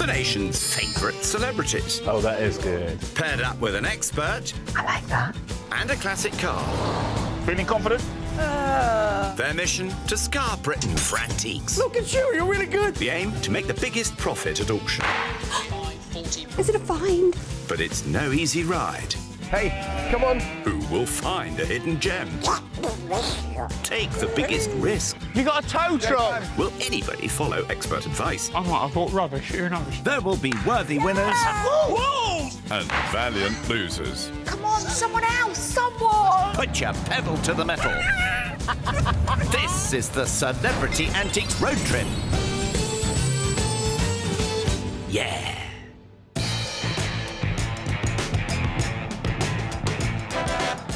the nation's favourite celebrities. Oh, that is good. Paired up with an expert. I like that. And a classic car. Feeling confident? Their mission, to scar Britain for antiques. Look at you, you're really good. The aim, to make the biggest profit at auction. Is it a find? But it's no easy ride. Hey, come on. Who will find a hidden gem? Take the biggest risk. You got a tow truck. Will anybody follow expert advice? I might have bought rubbish, who knows? There will be worthy winners Whoa! and valiant losers. Come on, someone else, someone! Put your pedal to the metal. This is the Celebrity Antiques Road Trip. Yeah.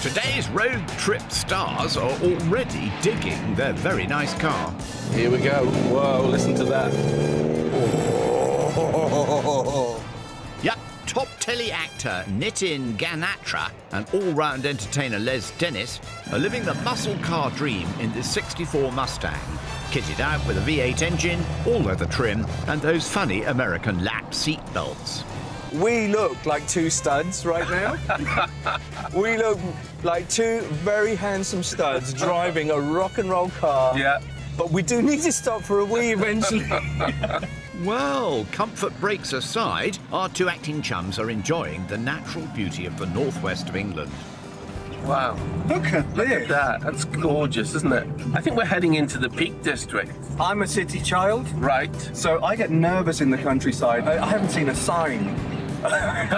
Today's road trip stars are already digging their very nice car. Here we go. Whoa, listen to that. Yep, top telly actor Nitin Ganatra and all-round entertainer Les Dennis are living the muscle car dream in this 64 Mustang, kitted out with a V8 engine, all-leather trim, and those funny American lap seat belts. We look like two studs right now. We look like two very handsome studs driving a rock and roll car. Yeah. But we do need to stop for a wee eventually. Well, comfort breaks aside, our two acting chums are enjoying the natural beauty of the northwest of England. Wow. Look at this. That's gorgeous, isn't it? I think we're heading into the Peak District. I'm a city child, Right. so I get nervous in the countryside. I haven't seen a sign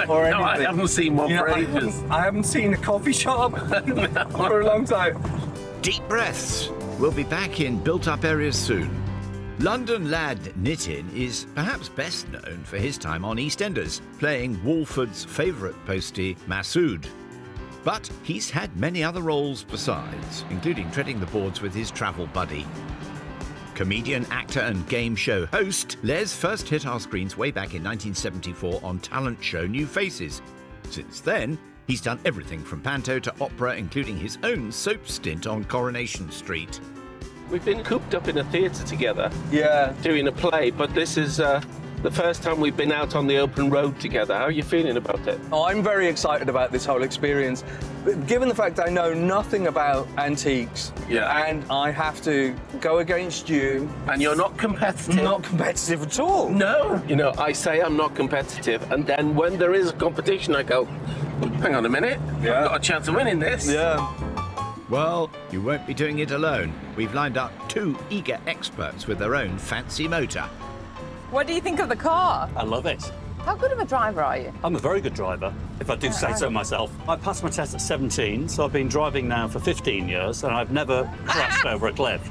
or anything. No, I haven't seen one You know, for ages. I haven't seen a coffee shop for a long time. Deep breaths. We'll be back in built-up areas soon. London lad Nitin is perhaps best known for his time on EastEnders, playing Walford's favourite postie, Masood. But he's had many other roles besides, including treading the boards with his travel buddy. Comedian, actor and game show host, Les first hit our screens way back in 1974 on talent show New Faces. Since then, he's done everything from panto to opera, including his own soap stint on Coronation Street. We've been cooped up in a theatre together, Yeah. doing a play, but this is the first time we've been out on the open road together. How are you feeling about it? Oh, I'm very excited about this whole experience. But given the fact I know nothing about antiques, Yeah. and I have to go against you, And you're not competitive? not competitive at all. No. You know, I say I'm not competitive, and then when there is a competition, I go, hang on a minute, Yeah. I've got a chance of winning this. Yeah. Well, you won't be doing it alone. We've lined up two eager experts with their own fancy motor. What do you think of the car? I love it. How good of a driver are you? I'm a very good driver, if I do say so myself. I passed my test at 17, so I've been driving now for 15 years, and I've never crashed over a cliff.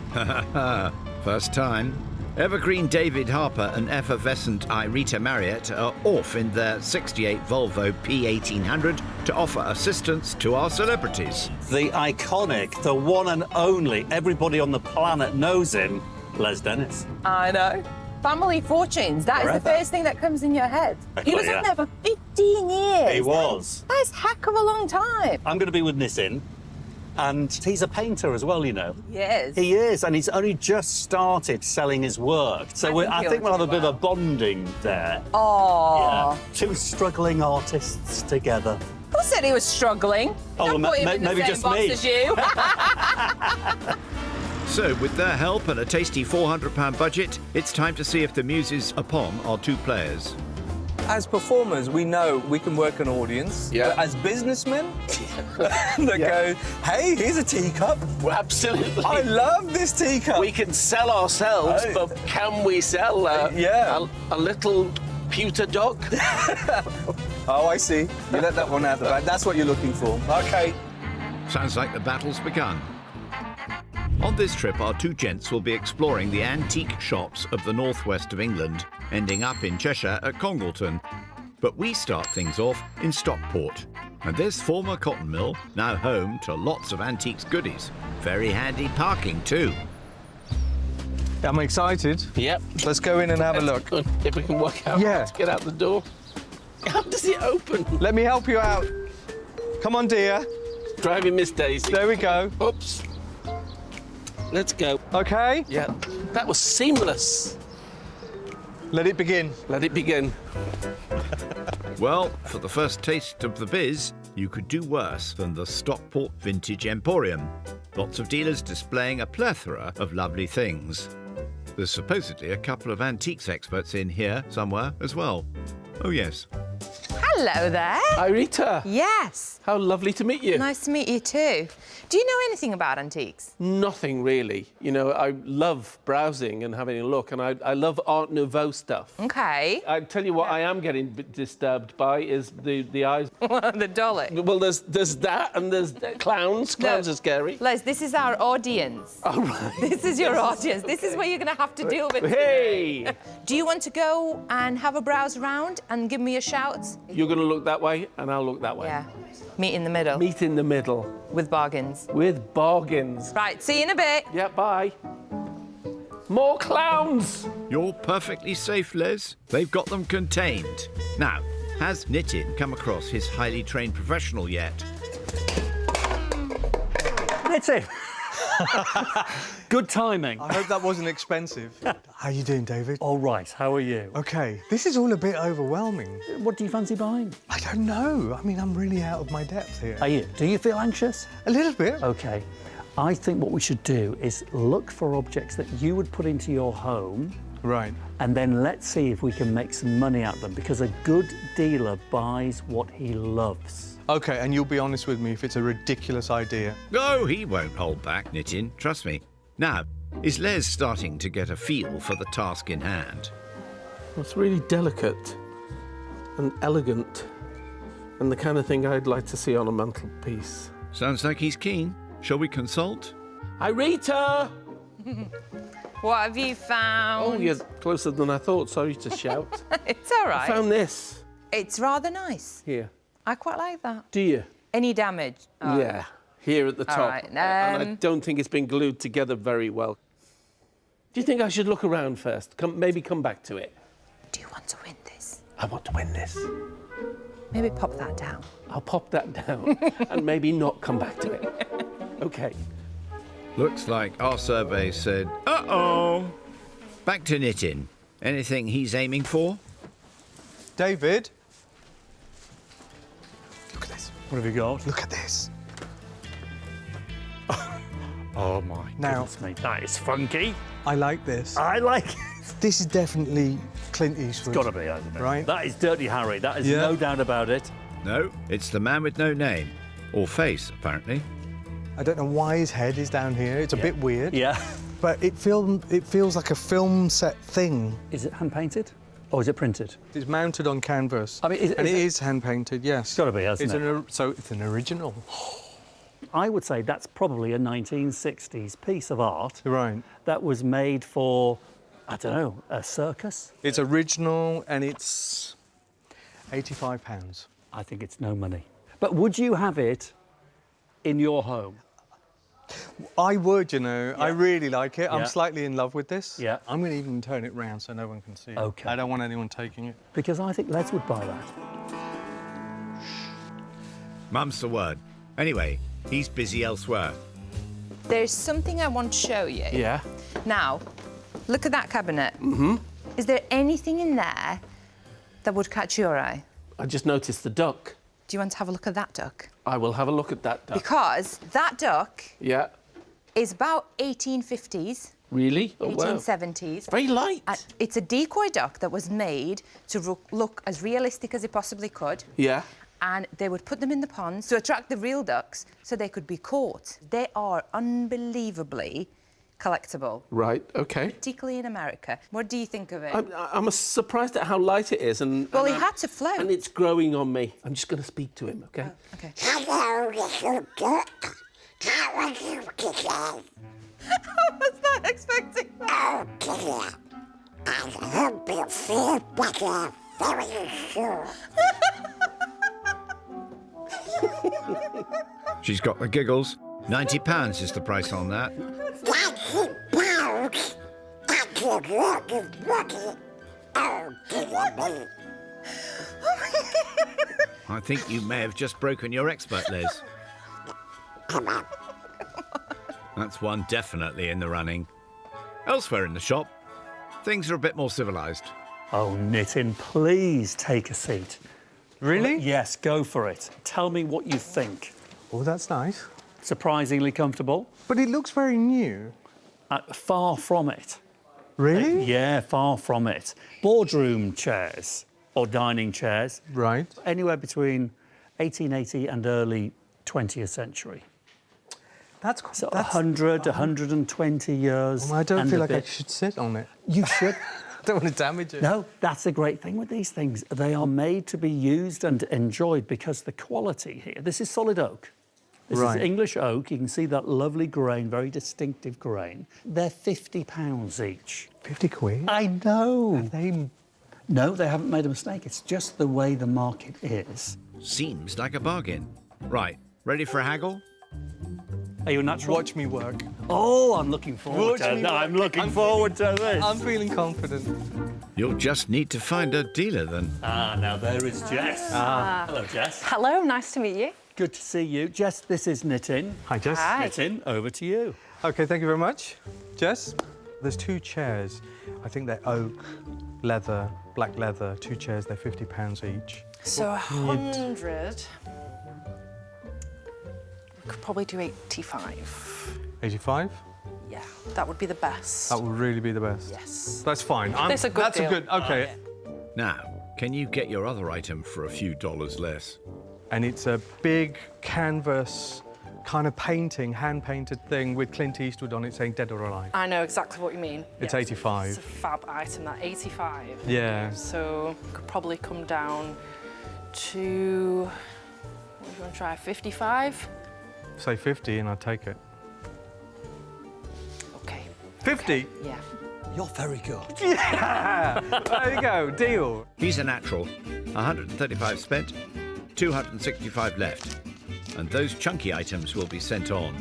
First time. Evergreen David Harper and effervescent Irita Marriott are off in their 68 Volvo P1800 to offer assistance to our celebrities. The iconic, the one and only, everybody on the planet knows him, Les Dennis. I know. Family fortunes, that is the Forever. first thing that comes in your head. He was Yeah. on there for 15 years. He was. That's heck of a long time. I'm going to be with Nitin, and he's a painter as well, you know. Yes. He is, and he's only just started selling his work. So I think we'll have a bit of a bonding there. Oh. Yeah. Two struggling artists together. Who said he was struggling? Oh, Don't well, put him in the maybe same just box me. as you. So, with their help and a tasty £400 budget, it's time to see if the muse is upon our two players. As performers, we know we can work an audience. Yeah. But as businessmen, that go, hey, here's a teacup. Well, absolutely. I love this teacup. We can sell ourselves, Hey. but can we sell Yeah. a little pewter dog? Oh, I see. You let that one out the back. That's what you're looking for. Okay. Sounds like the battle's begun. On this trip, our two gents will be exploring the antique shops of the northwest of England, ending up in Cheshire at Congleton. But we start things off in Stockport. And this former cotton mill, now home to lots of antiques goodies. Very handy parking too. I'm excited. Yep. Let's go in and have a look. If we can work out Yeah. how to get out the door. How does it open? Let me help you out. Come on, dear. Driving Miss Daisy. There we go. Oops. Let's go. Okay. Yeah. That was seamless. Let it begin. Let it begin. Well, for the first taste of the biz, you could do worse than the Stockport Vintage Emporium. Lots of dealers displaying a plethora of lovely things. There's supposedly a couple of antiques experts in here somewhere as well. Oh, yes. Hello there. Hi, Rita. Yes. How lovely to meet you. Nice to meet you too. Do you know anything about antiques? Nothing really. You know, I love browsing and having a look, and I love Art Nouveau stuff. Okay. I tell you what I am getting a bit disturbed by is the eyes. The dolly. Well, there's that, and there's clowns. Clowns are scary. Les, this is our audience. Oh, right. This is your audience. This is what you're going to have to deal with. Hey! Do you want to go and have a browse around and give me a shout? You're going to look that way, and I'll look that way. Yeah. Meet in the middle. Meet in the middle. With bargains. With bargains. Right, see you in a bit. Yeah, bye. More clowns! You're perfectly safe, Les. They've got them contained. Now, has Nitin come across his highly trained professional yet? That's it. Good timing. I hope that wasn't expensive. How you doing, David? All right, how are you? Okay, this is all a bit overwhelming. What do you fancy buying? I don't know. I mean, I'm really out of my depth here. Are you? Do you feel anxious? A little bit. Okay. I think what we should do is look for objects that you would put into your home, Right. and then let's see if we can make some money out of them, because a good dealer buys what he loves. Okay, and you'll be honest with me if it's a ridiculous idea. No, he won't hold back, Nitin. Trust me. Now, is Les starting to get a feel for the task in hand? It's really delicate and elegant, and the kind of thing I'd like to see on a mantelpiece. Sounds like he's keen. Shall we consult? Hi, Rita! What have you found? Oh, you're closer than I thought. Sorry to shout. It's all I right. found this It's rather nice. here. I quite like that. Do you? Any damage? Oh. Yeah, here at the top. right, And I don't think it's been glued together very well. Do you think I should look around first? Maybe come back to it. Do you want to win this? I want to win this. Maybe pop that down. I'll pop that down and maybe not come back to it. OK. Looks like our survey said, uh-oh. Back to Nitin. Anything he's aiming for? David? Look at this. What have you got? Look at this. Oh, my Now- goodness me. That is funky. I like this. I like it. This is definitely Clint Eastwood. Got to be, hasn't it? Right. That is Dirty Harry. That is Yeah. no doubt about it. No, it's the man with no name. Or face, apparently. I don't know why his head is down here. It's a bit weird. Yeah. But it feels like a film set thing. Is it hand-painted? Or is it printed? It's mounted on canvas. I mean, and it is hand painted, yes. It's got to be, hasn't it? So it's an original. I would say that's probably a 1960s piece of art Right. that was made for, I don't know, a circus. It's original and it's £85. I think it's no money. But would you have it in your home? I would, you know. I really like it. I'm Yeah. slightly in love with this. Yeah. I'm going to even turn it round so no one can see it. OK. I don't want anyone taking it. Because I think Les would buy that. Mum's the word. Anyway, he's busy elsewhere. There's something I want to show you. Yeah. Now, look at that cabinet. Mm-hmm. Is there anything in there that would catch your eye? I just noticed the duck. Do you want to have a look at that duck? I will have a look at that duck. Because that duck Yeah. is about 1850s, Really? Oh, wow. 1870s. Very light. And it's a decoy duck that was made to look as realistic as it possibly could. Yeah. And they would put them in the ponds to attract the real ducks so they could be caught. They are unbelievably collectible, Right, OK. particularly in America. What do you think of it? I'm surprised at how light it is. And Well, and he had to float. And it's growing on me. I'm just going to speak to him, OK? Okay. Hello, little duck. How are you today? I was not expecting that. Oh, dear. I hope you feel better very soon. She's got the giggles. £90 is the price on that. That's it, pals. That's your luck is lucky. Oh, dear me. I think you may have just broken your expert, Les. Come on. That's one definitely in the running. Elsewhere in the shop, things are a bit more civilised. Oh, Nitin, please take a seat. Really? Yes, go for it. Tell me what you think. Oh, that's nice. Surprisingly comfortable? But it looks very new. Far from it. Really? Yeah, far from it. Boardroom chairs or dining chairs, Right. anywhere between 1880 and early 20th century. That's So 100, 120 years. I don't and feel a like I bit. should sit on it. You should. I don't want to damage it. No, that's a great thing with these things. They are made to be used and enjoyed because the quality here. This is solid oak. This Right. is English oak. You can see that lovely grain, very distinctive grain. They're £50 each. 50 quid? I know. They... No, they haven't made a mistake. It's just the way the market is. Seems like a bargain. Right, ready for a haggle? Are you a natural? Watch me work. Oh, I'm looking forward Watch to me that. work. I'm looking I'm forward to this. I'm feeling confident. You'll just need to find a dealer then. Now there is Jess. Hello, Jess. Hello, nice to meet you. Good to see you. Jess, this is Nitin. Hi, Jess. Hi. Nitin, over to you. OK, thank you very much. Jess, there's 2 chairs. I think they're oak, leather, black leather. 2 chairs, they're £50 each. So 100. We could probably do 85. 85? Yeah, that would be the best. That would really be the best. Yes. That's fine. That's a good That's deal. a good... OK. Now, can you get your other item for a few dollars less? And it's a big canvas kind of painting, hand-painted thing with Clint Eastwood on it saying Dead or Alive. I know exactly what you mean. It's Yeah, 85. It's a fab item, that 85. Yeah. So could probably come down to, what do you want to try, 55? Say 50 and I'd take it. Okay. 50? Yeah. You're very good. There you go, deal. He's a natural. 135 spent, 265 left. And those chunky items will be sent on.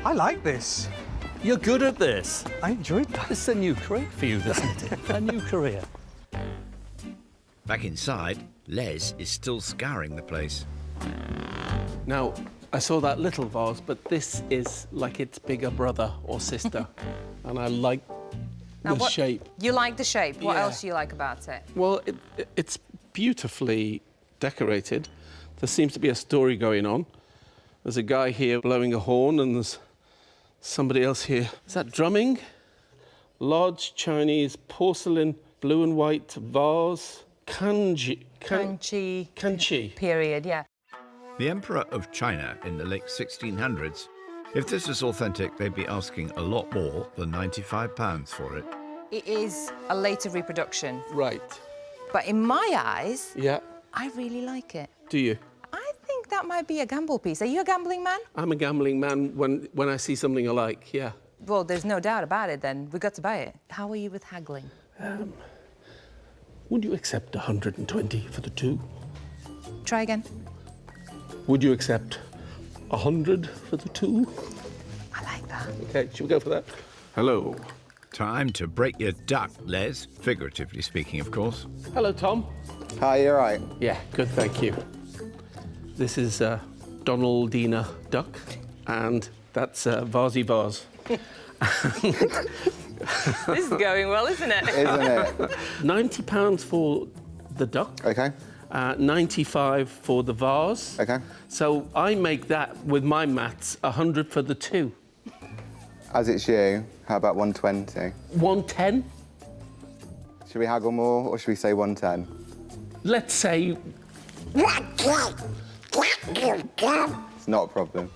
I like this. You're good at this. I enjoyed that. This is a new career for you, isn't it? A new career. Back inside, Les is still scouring the place. Now, I saw that little vase, but this is like its bigger brother or sister. And I like the shape. You like the shape. What Yeah. else do you like about it? Well, it's beautifully decorated. There seems to be a story going on. There's a guy here blowing a horn, and there's somebody else here. Is that drumming? Large Chinese porcelain blue and white vase. Kanchi. Period, yeah. The Emperor of China in the late 1600s. If this is authentic, they'd be asking a lot more than £95 for it. It is a later reproduction, Right. but in my eyes, Yeah. I really like it. Do you? I think that might be a gamble piece. Are you a gambling man? I'm a gambling man when I see something I like, yeah. Well, there's no doubt about it then. We've got to buy it. How are you with haggling? Would you accept 120 for the 2? Try again. Would you accept 100 for the 2? I like that. Okay, should we go for that? Hello. Time to break your duck, Les. Figuratively speaking, of course. Hello, Tom. Hi, you're right. Yeah, good, thank you. This is Donaldina Duck, and that's Varsy Vase. This is going well, isn't it? Isn't it? £90 for the duck, Okay, 95 for the vase. okay. So I make that, with my maths, 100 for the 2. As it's you, how about 120? 110? Should we haggle more or should we say 110? Let's say It's not a problem.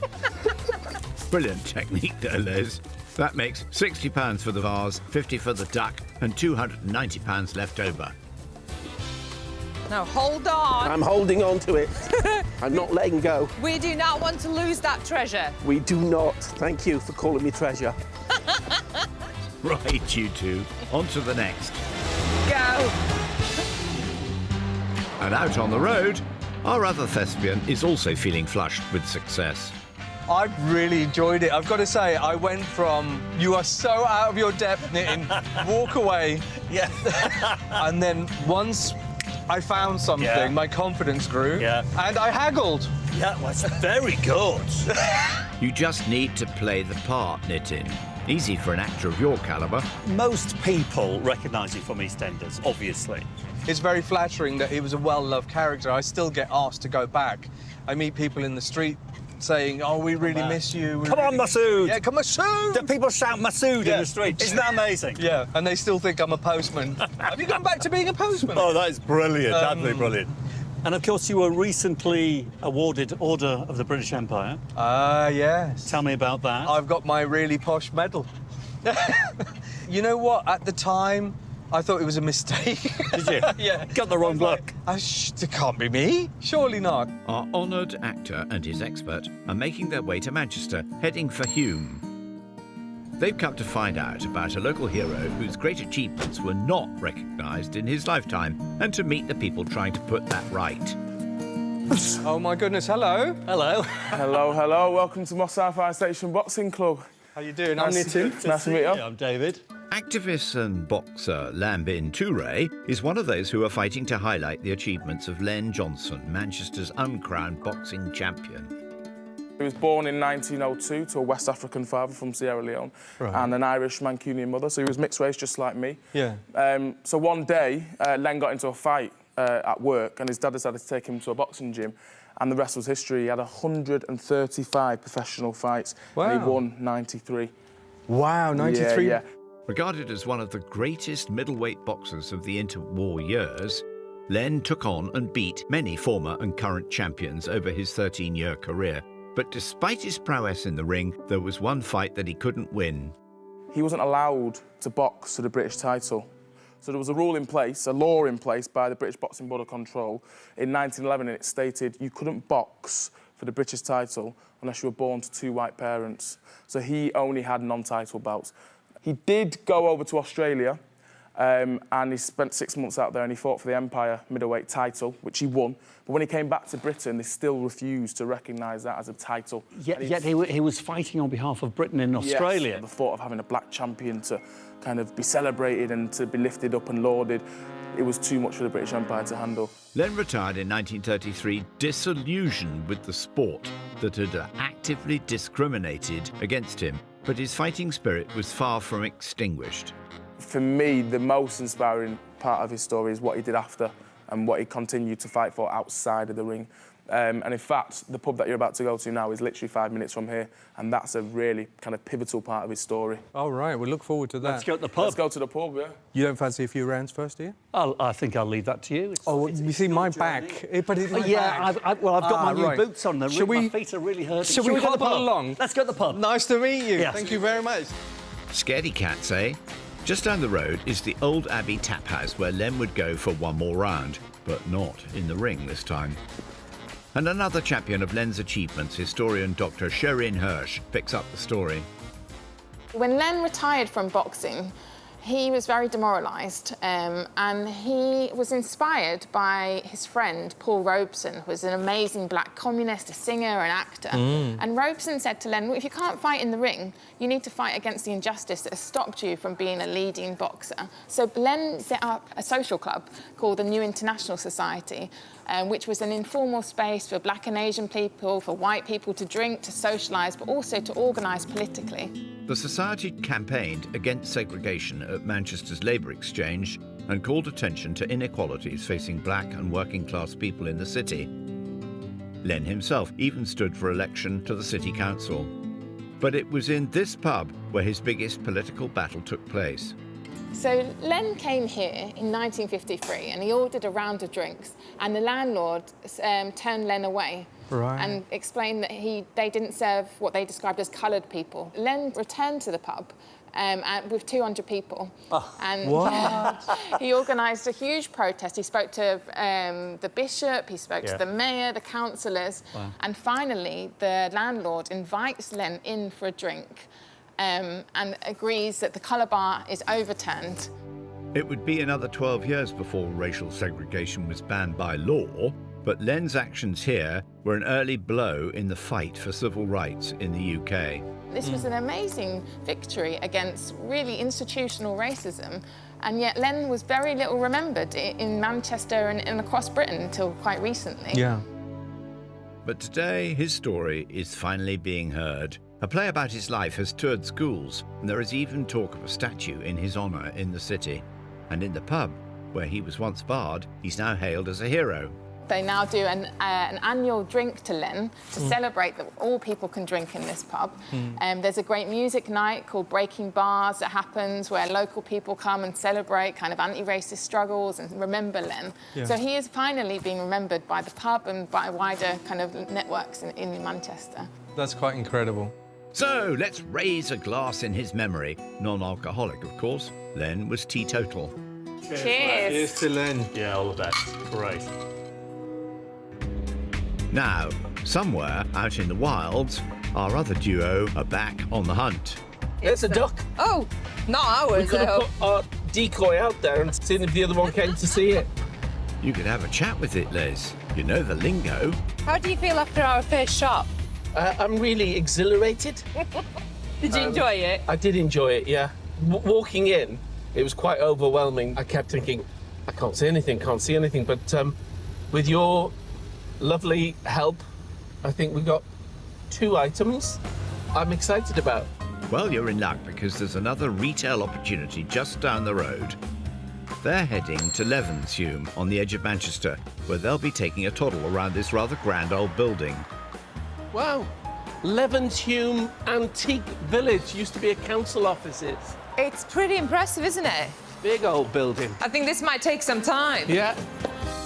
Brilliant technique there, Les. That makes £60 for the vase, 50 for the duck, and £290 left over. Now, hold on. I'm holding on to it. I'm not letting go. We do not want to lose that treasure. We do not. Thank you for calling me treasure. Right, you two. On to the next. Go. And out on the road, our other thespian is also feeling flushed with success. I've really enjoyed it. I've got to say, I went from you are so out of your depth, Nitin, walk away. Yeah. And then once I found something, Yeah. my confidence grew. Yeah. And I haggled. Yeah, well, it's very good. You just need to play the part, Nitin. Easy for an actor of your calibre. Most people recognise you from EastEnders, obviously. It's very flattering that he was a well-loved character. I still get asked to go back. I meet people in the street saying, "Oh, we really miss you. Come on, Masood! Yeah, come Masood! Do people shout Masood in the street? Isn't that amazing? Yeah, and they still think I'm a postman. Have you gone back to being a postman? Oh, that is brilliant, absolutely brilliant. And of course, you were recently awarded Order of the British Empire. Ah, yes. Tell me about that. I've got my really posh medal. You know what? At the time, I thought it was a mistake. Did you? Yeah. Got the wrong look. It can't be me. Surely not. Our honoured actor and his expert are making their way to Manchester, heading for Hume. They've come to find out about a local hero whose great achievements were not recognised in his lifetime, and to meet the people trying to put that right. Oh, my goodness. Hello. Hello. Hello, hello. Welcome to Moss South Fire Station Boxing Club. How you doing? I'm Nitin. Nice to meet you. I'm David. Activist and boxer Lambin Toure is one of those who are fighting to highlight the achievements of Len Johnson, Manchester's uncrowned boxing champion. He was born in 1902 to a West African father from Sierra Leone and an Irish Mancunian mother, so he was mixed race just like me. Yeah. So one day, Len got into a fight at work, and his dad decided to take him to a boxing gym, and the rest was history. He had 135 professional fights, and he won 93. Wow, 93? Yeah. Regarded as one of the greatest middleweight boxers of the interwar years, Len took on and beat many former and current champions over his 13-year career. But despite his prowess in the ring, there was one fight that he couldn't win. He wasn't allowed to box for the British title. So there was a rule in place, a law in place by the British Boxing Board of Control in 1911, and it stated you couldn't box for the British title unless you were born to two white parents. So he only had non-title belts. He did go over to Australia, and he spent 6 months out there, and he fought for the Empire middleweight title, which he won. But when he came back to Britain, they still refused to recognise that as a title. Yet he was fighting on behalf of Britain in Australia. Yes, the thought of having a black champion to kind of be celebrated and to be lifted up and lauded, it was too much for the British Empire to handle. Len retired in 1933, disillusioned with the sport that had actively discriminated against him. But his fighting spirit was far from extinguished. For me, the most inspiring part of his story is what he did after and what he continued to fight for outside of the ring. And in fact, the pub that you're about to go to now is literally 5 minutes from here, and that's a really kind of pivotal part of his story. All right, we'll look forward to that. Let's go to the pub. Let's go to the pub, yeah. You don't fancy a few rounds first, do you? I think I'll leave that to you. You see, my back. But it's my yeah, back. I've got my new boots on. Shall we? My feet are really hurting. Shall we hop along? Let's go to the pub. Nice to meet you. Yes. Thank you very much. Scaredy cats, eh? Just down the road is the Old Abbey Tap House, where Len would go for one more round, but not in the ring this time. And another champion of Len's achievements, historian Dr. Sherin Hirsch, picks up the story. When Len retired from boxing, he was very demoralised, and he was inspired by his friend Paul Robeson, who was an amazing black communist, a singer, an actor. And Robeson said to Len, well, if you can't fight in the ring, you need to fight against the injustice that has stopped you from being a leading boxer. So Len set up a social club called the New International Society, which was an informal space for black and Asian people, for white people to drink, to socialise, but also to organise politically. The society campaigned against segregation at Manchester's Labour Exchange and called attention to inequalities facing black and working class people in the city. Len himself even stood for election to the city council. But it was in this pub where his biggest political battle took place. So Len came here in 1953 and he ordered a round of drinks, and the landlord turned Len away. And explained that they didn't serve what they described as coloured people. Len returned to the pub with 200 people. And he organised a huge protest. He spoke to the bishop, he spoke to the mayor, the councillors, and finally the landlord invites Len in for a drink and agrees that the colour bar is overturned. It would be another 12 years before racial segregation was banned by law, but Len's actions here were an early blow in the fight for civil rights in the UK. This was an amazing victory against really institutional racism, and yet Len was very little remembered in Manchester and across Britain until quite recently. But today, his story is finally being heard, A play about his life has toured schools, and there is even talk of a statue in his honour in the city. And in the pub, where he was once barred, he's now hailed as a hero. They now do an annual drink to Lynn to celebrate that all people can drink in this pub. There's a great music night called Breaking Bars that happens where local people come and celebrate kind of anti-racist struggles and remember Lynn. Yeah. So he is finally being remembered by the pub and by wider kind of networks in Manchester. That's quite incredible. So let's raise a glass in his memory. Non-alcoholic, of course. Len was teetotal. Cheers. Cheers to Len. Yeah, all the best. Great. Now, somewhere out in the wilds, our other duo are back on the hunt. There's a duck. Oh, not We ours, could have though. put our decoy out there and seen if the other one came to see it. You could have a chat with it, Les. You know the lingo. How do you feel after our first shot? I'm really exhilarated. Did you enjoy it? I did enjoy it, yeah. Walking in, it was quite overwhelming. I kept thinking, I can't see anything, But with your lovely help, I think we got 2 items I'm excited about. Well, you're in luck because there's another retail opportunity just down the road. They're heading to Levenshulme on the edge of Manchester, where they'll be taking a toddle around this rather grand old building. Wow. Levenshulme Antique Village used to be a council offices. It's pretty impressive, isn't it? Big old building. I think this might take some time. Yeah.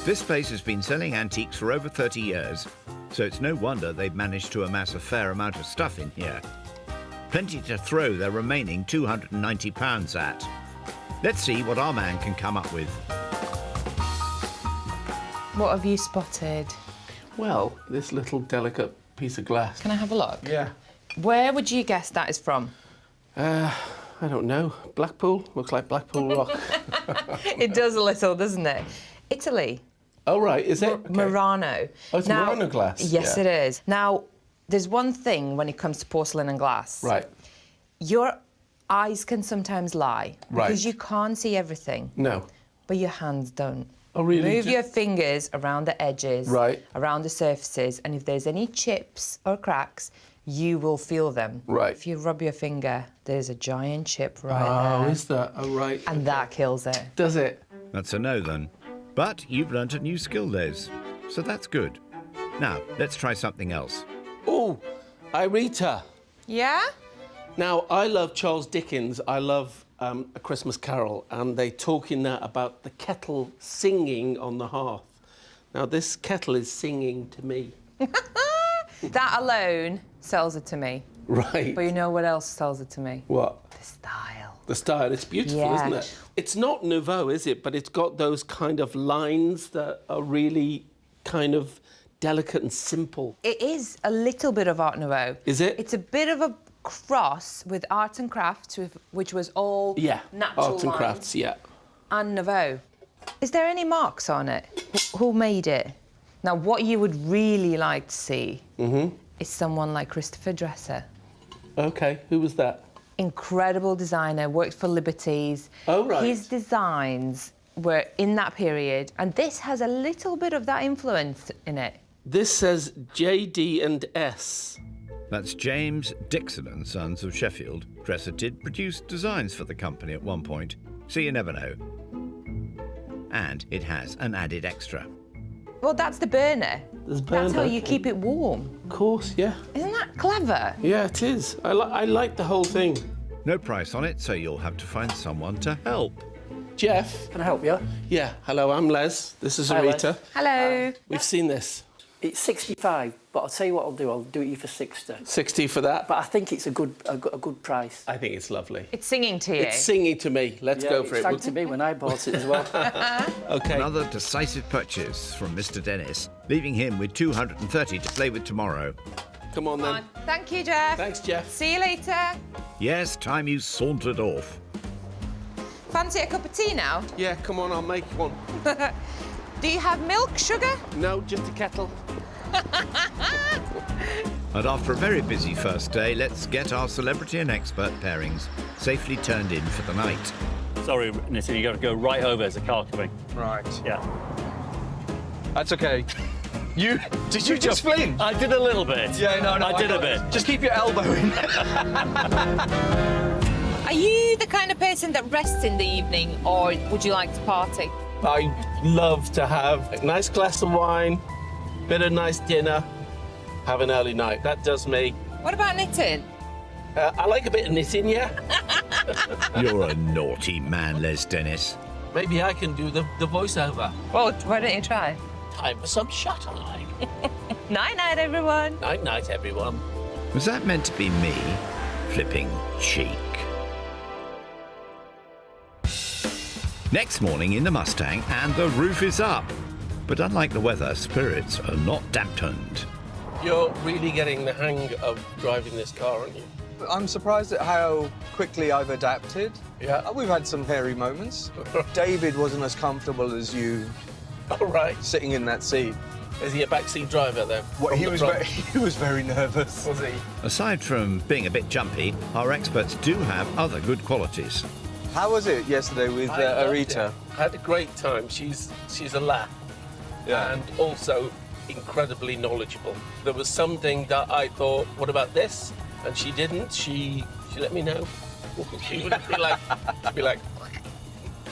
This place has been selling antiques for over 30 years, so it's no wonder they've managed to amass a fair amount of stuff in here. Plenty to throw their remaining £290 at. Let's see what our man can come up with. What have you spotted? Well, this little delicate piece of glass. Can I have a look? Yeah. Where would you guess that is from? I don't know. Blackpool? Looks like Blackpool Rock. It does a little, doesn't it? Italy. Oh, right, is it? Okay. Murano. Oh, it's Murano glass? Yes, Yeah. it is. Now, there's one thing when it comes to porcelain and glass. Right. Your eyes can sometimes lie. Right. Because you can't see everything. No. But your hands don't. Oh, really? Move your fingers around the edges, Right. around the surfaces, and if there's any chips or cracks, you will feel them. Right. If you rub your finger, there's a giant chip right Oh, there. is that? Oh, right. And that kills it. Does it? That's a no, then. But you've learnt a new skill, Les, so that's good. Now, let's try something else. Oh, Irita. Yeah? Now, I love Charles Dickens. I love A Christmas Carol, and they talk in that about the kettle singing on the hearth. Now, this kettle is singing to me. That alone sells it to me. Right. But you know what else sells it to me? What? The style. The style. It's beautiful, Yeah. isn't it? It's not Nouveau, is it? But it's got those kind of lines that are really kind of delicate and simple. It is a little bit of Art Nouveau. Is it? It's a bit of a cross with art and crafts, which was all Yeah. natural Arts and lines, crafts, yeah. and Nouveau. Is there any marks on it? Who made it? Now, what you would really like to see is someone like Christopher Dresser. Okay, who was that? Incredible designer, worked for Liberties. Oh, right. His designs were in that period, and this has a little bit of that influence in it. This says JD and S. That's James Dixon and Sons of Sheffield. Dresser did produce designs for the company at one point, so you never know. And it has an added extra. Well, that's the burner. There's burner, That's how you okay. keep it warm. Of course, yeah. Isn't that clever? Yeah, it is. I like the whole thing. No price on it, so you'll have to find someone to help. Jeff? Can I help you? Yeah, hello, I'm Les. This is Hi, Les. Arita. Hello. We've seen this. It's 65, but I'll tell you what I'll do you for 60. 60 for that? But I think it's a good price. I think it's lovely. It's singing to you. It's singing to me. Let's go for it it. sang to me when I bought it as well. Okay. Another decisive purchase from Mr. Dennis, leaving him with 230 to play with tomorrow. Come on, then. Thank you, Jeff. Thanks, Jeff. See you later. Yes, time you sauntered off. Fancy a cup of tea now? Yeah, come on, I'll make one. Do you have milk, sugar? No, just a kettle. And after a very busy first day, let's get our celebrity and expert pairings safely turned in for the night. Sorry, Nitty, you got to go right over. There's a car coming. Right. Yeah. That's okay. Did you just flinch? I did a little bit. Yeah, no, I did a bit. Just keep your elbow in. Are you the kind of person that rests in the evening, or would you like to party? I love to have a nice glass of wine, bit of nice dinner, have an early night. That does me. What about knitting? I like a bit of knitting, yeah. You're a naughty man, Les Dennis. Maybe I can do the voiceover. Well, why don't you try? Time for some shut-eye. Night-night, everyone. Night-night, everyone. Was that meant to be me flipping cheek? Next morning in the Mustang, and the roof is up. But unlike the weather, spirits are not dampened. You're really getting the hang of driving this car, aren't you? I'm surprised at how quickly I've adapted. Yeah. We've had some hairy moments. David wasn't as comfortable as you. All right. Sitting in that seat. Is he a backseat driver then? He was very nervous. Was he? Aside from being a bit jumpy, our experts do have other good qualities. How was it yesterday with I loved Arita? it. I had a great time. She's a laugh. Yeah. And also incredibly knowledgeable. There was something that I thought, what about this? And she didn't. She let me know. She would be like.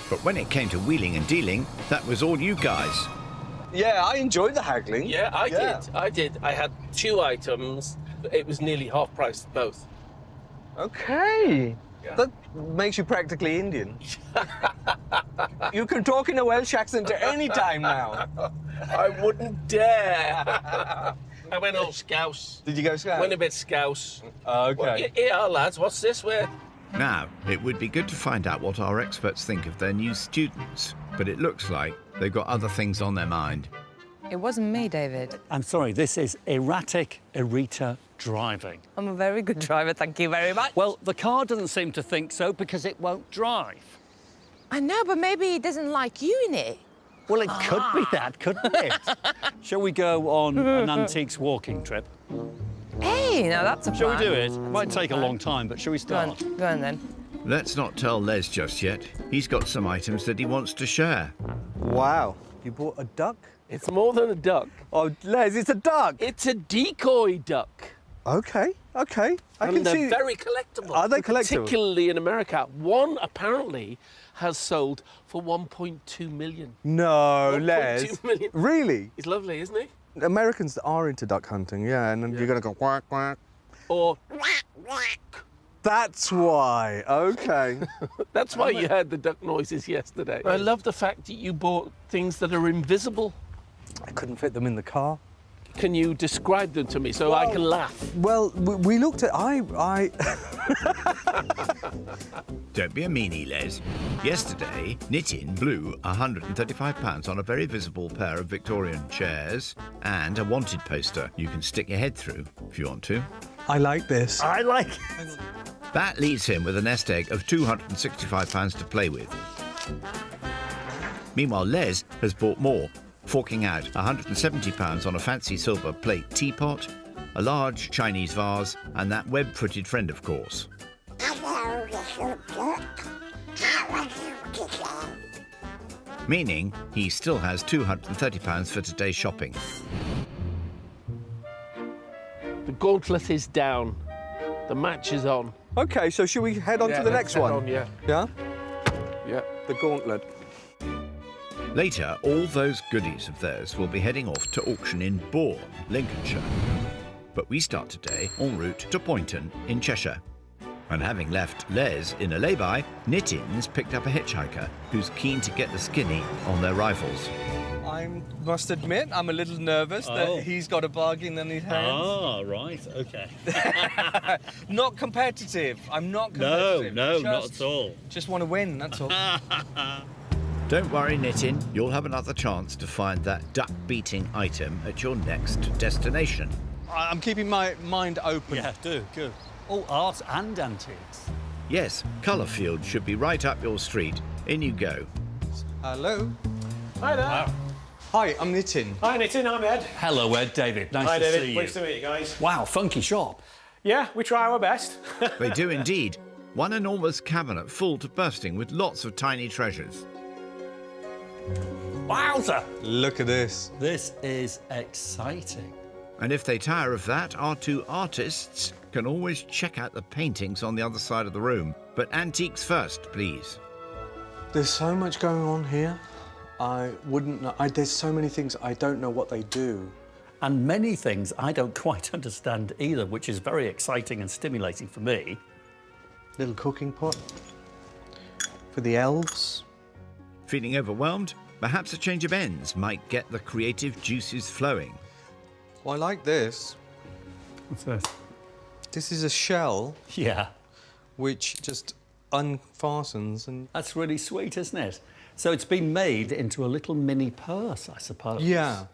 But when it came to wheeling and dealing, that was all you guys. Yeah, I enjoyed the haggling. Yeah, I did. I had 2 items. It was nearly half price both. Okay. Yeah. That makes you practically Indian. You can talk in a Welsh accent at any time now. I wouldn't dare. I went all scouse. Did you go scouse? Went a bit scouse. Okay. Well, yeah, lads, what's this? Where? Now, it would be good to find out what our experts think of their new students, but it looks like they've got other things on their mind. It wasn't me, David. I'm sorry, this is erratic Arita driving. I'm a very good driver, thank you very much. Well, the car doesn't seem to think so because it won't drive. I know, but maybe it doesn't like you in it. Well, it could be that, couldn't it? Shall we go on an antiques walking trip? Hey, now that's a plan. Shall we do it? Might take a long time, but shall we start? Go on then. Let's not tell Les just yet. He's got some items that he wants to share. Wow. You bought a duck? It's more than a duck. Oh, Les, it's a duck. It's a decoy duck. Okay. I And they're very collectible. Are they collectible? Particularly in America. One apparently has sold for 1.2 million. No, 1.2 Les. million. Really? He's lovely, isn't he? Americans are into duck hunting, yeah, and then you're going to go quack, quack. Or That's why. Okay. that's why you heard the duck noises yesterday. I love the fact that you bought things that are invisible. I couldn't fit them in the car. Can you describe them to me so I can laugh? Well, we looked at... Don't be a meanie, Les. Yesterday, Nitin blew £135 on a very visible pair of Victorian chairs and a wanted poster you can stick your head through if you want to. I like this. I like That leaves him with a nest egg of £265 to play with. Meanwhile, Les has bought more, forking out £170 on a fancy silver plate teapot, a large Chinese vase, and that web-footed friend, of course. Hello, little duck. How are you today? Meaning he still has £230 for today's shopping. The gauntlet is down. The match is on. Okay, so should we head on to the next one? On, yeah. Yeah? Yeah. The gauntlet. Later, all those goodies of theirs will be heading off to auction in Bourne, Lincolnshire. But we start today en route to Poynton in Cheshire. And having left Les in a lay-by, Nitin's picked up a hitchhiker who's keen to get the skinny on their rifles. I must admit, I'm a little nervous that he's got a bargain in his hands. Ah, right, okay. Not competitive. I'm not competitive. No, not at all. Just want to win, that's all. Don't worry, Nitin, you'll have another chance to find that duck-beating item at your next destination. I'm keeping my mind open. Yeah, do, good. Oh, art and antiques. Yes, Colourfield should be right up your street. In you go. Hello. Hi there. Hi, I'm Nitin. Hi, Nitin. I'm Ed. Hello, Ed. David. Nice Hi, to David. see you. Pleased to meet you guys. Wow, funky shop. Yeah, we try our best. They do indeed. One enormous cabinet full to bursting with lots of tiny treasures. Wowza! Look at this. This is exciting. And if they tire of that, our two artists can always check out the paintings on the other side of the room. But antiques first, please. There's so much going on here. I wouldn't know. There's so many things I don't know what they do. And many things I don't quite understand either, which is very exciting and stimulating for me. Little cooking pot for the elves. Feeling overwhelmed? Perhaps a change of ends might get the creative juices flowing. Well, I like this. What's this? This is a shell. Yeah. Which just unfastens and... That's really sweet, isn't it? So it's been made into a little mini purse, I suppose. Yeah.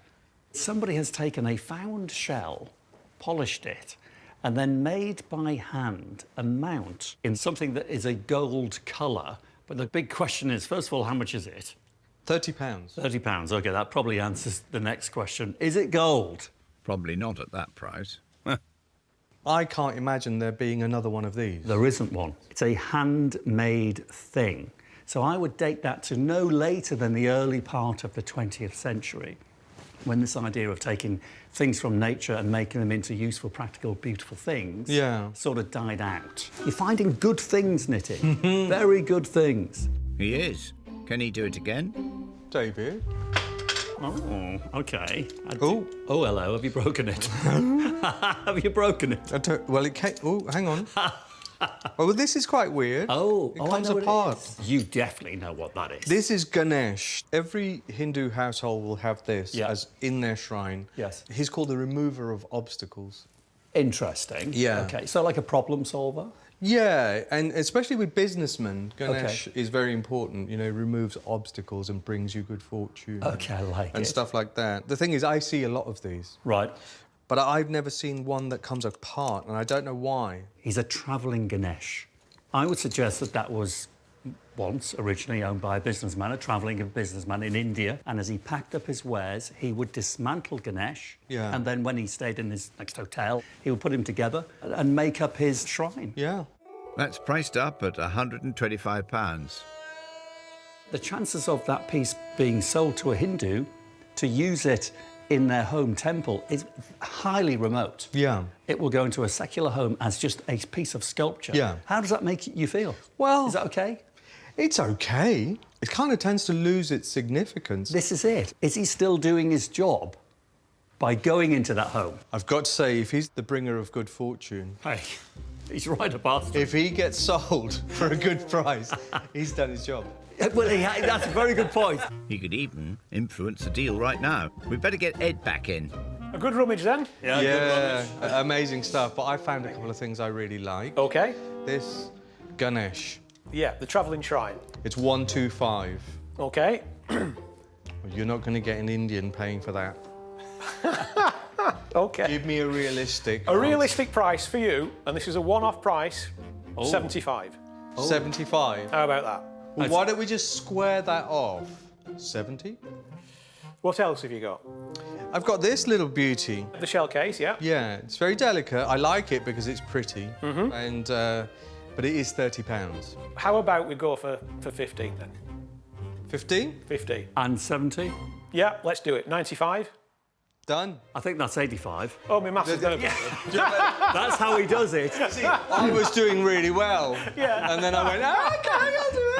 Somebody has taken a found shell, polished it, and then made by hand a mount in something that is a gold colour. But the big question is, first of all, how much is it? £30. £30, OK, that probably answers the next question. Is it gold? Probably not at that price. I can't imagine there being another one of these. There isn't one. It's a handmade thing. So I would date that to no later than the early part of the 20th century, when this idea of taking things from nature and making them into useful, practical, beautiful things sort of died out. You're finding good things knitting. Very good things. He is. Can he do it again? David? Oh, OK. Oh, hello. Have you broken it? Have you broken it? Well, it came... Oh, hang on. Oh, well, this is quite weird. Oh, it comes apart. You definitely know what that is. This is Ganesh. Every Hindu household will have this as in their shrine. Yes. He's called the remover of obstacles. Interesting. Yeah. OK, so like a problem solver? Yeah, and especially with businessmen, Ganesh is very important, you know, removes obstacles and brings you good fortune. OK, I like it. And stuff like that. The thing is, I see a lot of these. Right. But I've never seen one that comes apart, and I don't know why. He's a travelling Ganesh. I would suggest that that was once originally owned by a businessman, a travelling businessman in India, and as he packed up his wares, he would dismantle Ganesh, and then when he stayed in his next hotel, he would put him together and make up his shrine. Yeah. That's priced up at £125. The chances of that piece being sold to a Hindu to use it in their home temple is highly remote. Yeah. It will go into a secular home as just a piece of sculpture. Yeah. How does that make you feel? Well... Is that OK? It's OK. It kind of tends to lose its significance. This is it. Is he still doing his job by going into that home? I've got to say, if he's the bringer of good fortune... Hey, he's right about it. If he gets sold for a good price, he's done his job. Well, that's a very good point. He could even influence the deal right now. We'd better get Ed back in. A good rummage then? Yeah, good rummage. Amazing stuff. But I found a couple of things I really like. OK. This Ganesh. Yeah, the travelling shrine. It's 125. OK. You're not going to get an Indian paying for that. OK. Give me a realistic... A realistic price for you, and this is a one-off price, 75. 75? How about that? Well, why don't we just square that off? 70? What else have you got? I've got this little beauty. The shell case, yeah? Yeah, it's very delicate. I like it because it's pretty, and but it is £30. How about we go for 15 then? 15? 15. And 70? Yeah, let's do it. 95? Done. I think that's 85. Oh, my maths is going to be That's how he does it. See, I was doing really well. Yeah. And then I went, OK, I'll do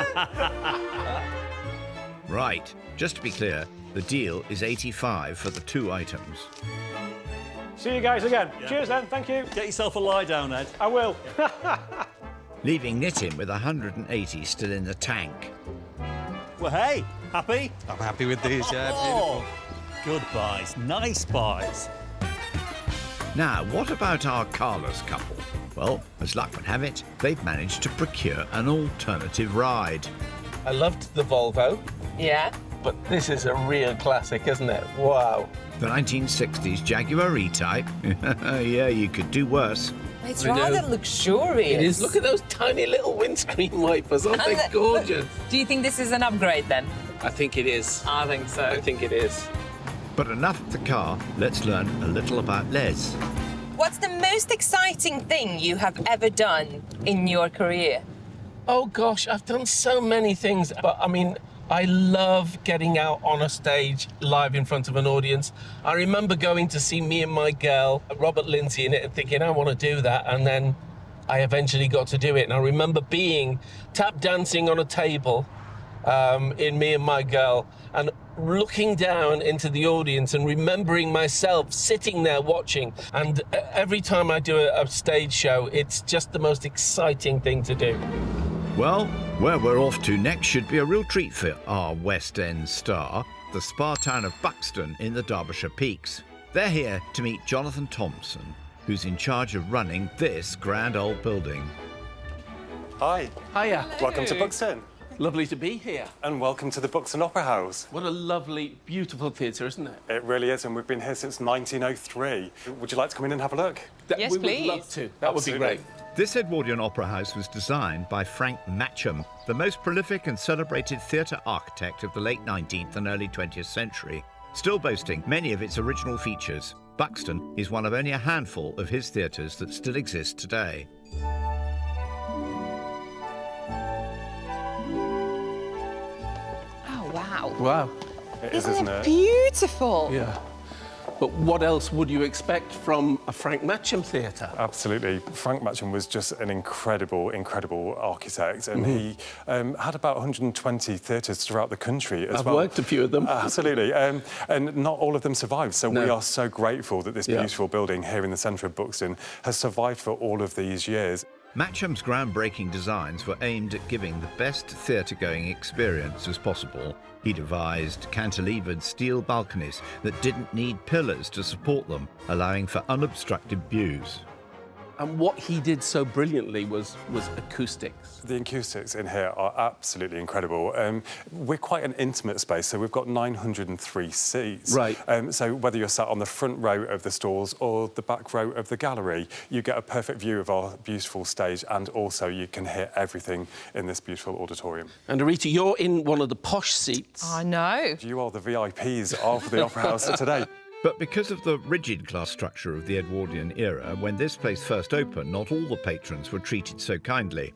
it. Right. Just to be clear, the deal is 85 for the two items. See you guys again. Yeah. Cheers then, thank you. Get yourself a lie down, Ed. I will. Leaving Nitin with 180 still in the tank. Well, hey, happy? I'm happy with these, yeah, beautiful. Good buys, nice buys. Now, what about our Carlos couple? Well, as luck would have it, they've managed to procure an alternative ride. I loved the Volvo. Yeah. But this is a real classic, isn't it? Wow. The 1960s Jaguar E-Type. Yeah, you could do worse. It's rather luxurious. It is. Look at those tiny little windscreen wipers. Aren't they gorgeous? Do you think this is an upgrade then? I think it is. I think so. I think it is. But enough of the car. Let's learn a little about Les. What's the most exciting thing you have ever done in your career? Oh, gosh, I've done so many things. But, I mean, I love getting out on a stage live in front of an audience. I remember going to see Me and My Girl, Robert Lindsay in it, and thinking, I want to do that. And then I eventually got to do it. And I remember being tap dancing on a table in Me and My Girl and looking down into the audience and remembering myself sitting there watching. And every time I do a stage show, it's just the most exciting thing to do. Well, where we're off to next should be a real treat for our West End star, the spa town of Buxton in the Derbyshire Peaks. They're here to meet Jonathan Thompson, who's in charge of running this grand old building. Hi. Hiya. Welcome to Buxton. Lovely to be here. And welcome to the Buxton Opera House. What a lovely, beautiful theatre, isn't it? It really is, and we've been here since 1903. Would you like to come in and have a look? Yes, please. We would love to. That would be great. This Edwardian Opera House was designed by Frank Matcham, the most prolific and celebrated theatre architect of the late 19th and early 20th century, still boasting many of its original features. Buxton is one of only a handful of his theatres that still exist today. Oh, wow. Wow. It is, isn't it? Beautiful. Yeah. But what else would you expect from a Frank Matcham theatre? Absolutely. Frank Matcham was just an incredible, incredible architect, and he had about 120 theatres throughout the country as well. I've worked a few of them. Absolutely. And not all of them survived, so we are so grateful that this beautiful building here in the centre of Buxton has survived for all of these years. Matcham's groundbreaking designs were aimed at giving the best theatre-going experience as possible. He devised cantilevered steel balconies that didn't need pillars to support them, allowing for unobstructed views. And what he did so brilliantly was acoustics. The acoustics in here are absolutely incredible. We're quite an intimate space, so we've got 903 seats. Right. So whether you're sat on the front row of the stalls or the back row of the gallery, you get a perfect view of our beautiful stage, and also you can hear everything in this beautiful auditorium. And Rita, you're in one of the posh seats. I know. You are the VIPs of the Opera House today. But because of the rigid class structure of the Edwardian era, when this place first opened, not all the patrons were treated so kindly.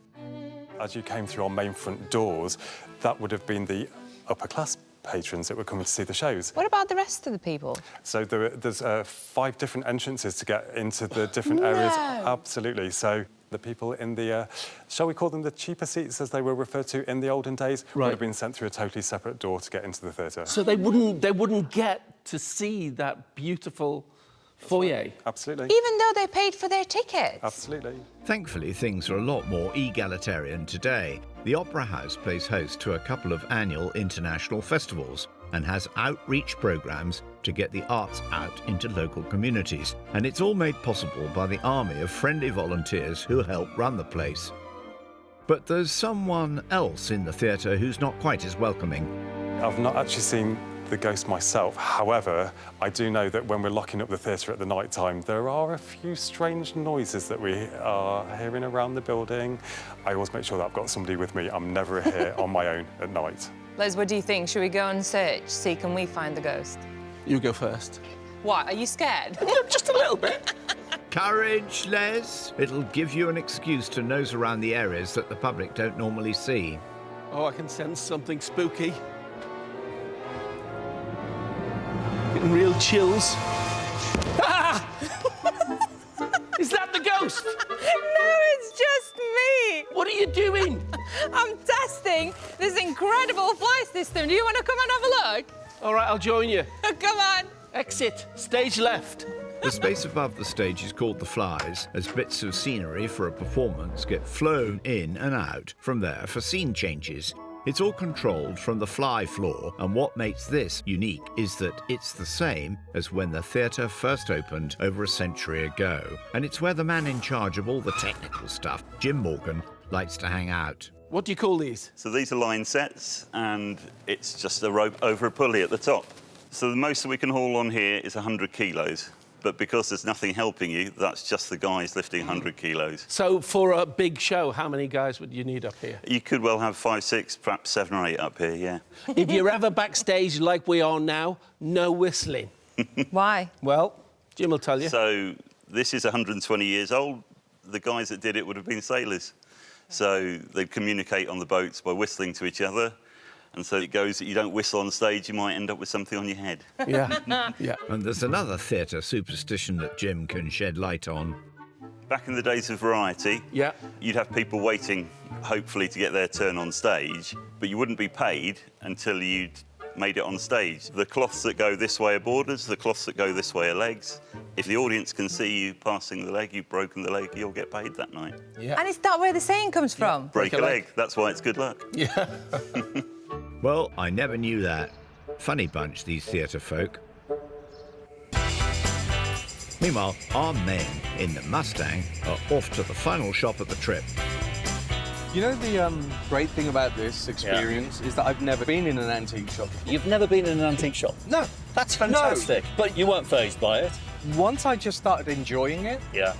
As you came through our main front doors, that would have been the upper class patrons that were coming to see the shows. What about the rest of the people? So there's 5 different entrances to get into the different areas. Absolutely. So the people in the, shall we call them the cheaper seats, as they were referred to in the olden days, would have been sent through a totally separate door to get into the theatre. So they wouldn't get to see that beautiful foyer. Absolutely. Even though they paid for their tickets? Absolutely. Thankfully, things are a lot more egalitarian today. The Opera House plays host to a couple of annual international festivals and has outreach programmes to get the arts out into local communities. And it's all made possible by the army of friendly volunteers who help run the place. But there's someone else in the theatre who's not quite as welcoming. I've not actually seen the ghost myself. However, I do know that when we're locking up the theatre at the night time, there are a few strange noises that we are hearing around the building. I always make sure that I've got somebody with me. I'm never here on my own at night. Les, what do you think? Should we go and search? See, can we find the ghost? You go first. What, are you scared? Just a little bit. Courage, Les. It'll give you an excuse to nose around the areas that the public don't normally see. Oh, I can sense something spooky. Getting real chills. Ah! Is that the ghost? No, it's just me. What are you doing? I'm testing this incredible fly system. Do you want to come and have a look? All right, I'll join you. Come on. Exit, stage left. The space above the stage is called the flies, as bits of scenery for a performance get flown in and out from there for scene changes. It's all controlled from the fly floor, and what makes this unique is that it's the same as when the theatre first opened over a century ago. And it's where the man in charge of all the technical stuff, Jim Morgan, likes to hang out. What do you call these? So these are line sets, and it's just a rope over a pulley at the top. So the most that we can haul on here is 100 kilos. But because there's nothing helping you, that's just the guys lifting 100 kilos. So for a big show, how many guys would you need up here? You could well have 5, 6, perhaps 7 or 8 up here, yeah. If you're ever backstage like we are now, no whistling. Why? Well, Jim will tell you. So this is 120 years old. The guys that did it would have been sailors. So they'd communicate on the boats by whistling to each other. And so it goes that you don't whistle on stage, you might end up with something on your head. Yeah, yeah. And there's another theatre superstition that Jim can shed light on. Back in the days of variety, you'd have people waiting, hopefully, to get their turn on stage, but you wouldn't be paid until you'd made it on stage. The cloths that go this way are borders, the cloths that go this way are legs. If the audience can see you passing the leg, you've broken the leg, you'll get paid that night. Yeah. And is that where the saying comes from? Break a leg. That's why it's good luck. Yeah. Well, I never knew that. Funny bunch, these theatre folk. Meanwhile, our men in the Mustang are off to the final shop of the trip. You know the great thing about this experience is that I've never been in an antique shop. You've never been in an antique shop? No. That's fantastic. No. But you weren't fazed by it? Once I just started enjoying it, yeah,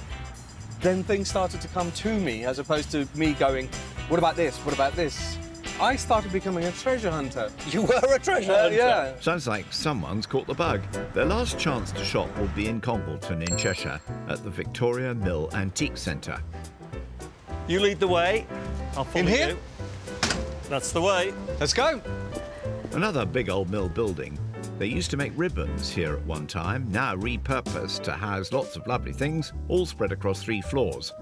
then things started to come to me as opposed to me going, what about this? What about this? I started becoming a treasure hunter. You were a treasure hunter? Yeah. Sounds like someone's caught the bug. Their last chance to shop will be in Congleton in Cheshire at the Victoria Mill Antique Centre. You lead the way. I'll follow In here? you. That's the way. Let's go. Another big old mill building. They used to make ribbons here at one time, now repurposed to house lots of lovely things, all spread across 3 floors.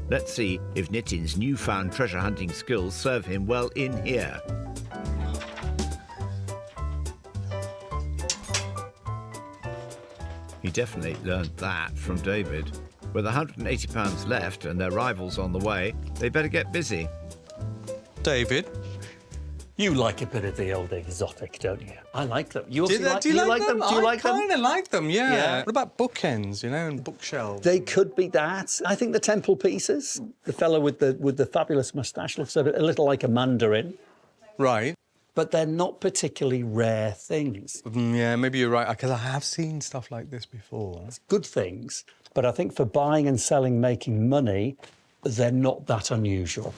Let's see if Nitin's newfound treasure hunting skills serve him well in here. He definitely learned that from David. With £180 left and their rivals on the way, they better get busy. David? You like a bit of the old exotic, don't you? I like them. You Do you like them? Do you like them? I kind of like them, yeah. What about bookends, you know, and bookshelves? They could be that. I think the temple pieces. The fellow with the fabulous moustache looks a little like a mandarin. Right. But they're not particularly rare things. Yeah, maybe you're right, because I have seen stuff like this before. It's good things, but I think for buying and selling, making money, they're not that unusual.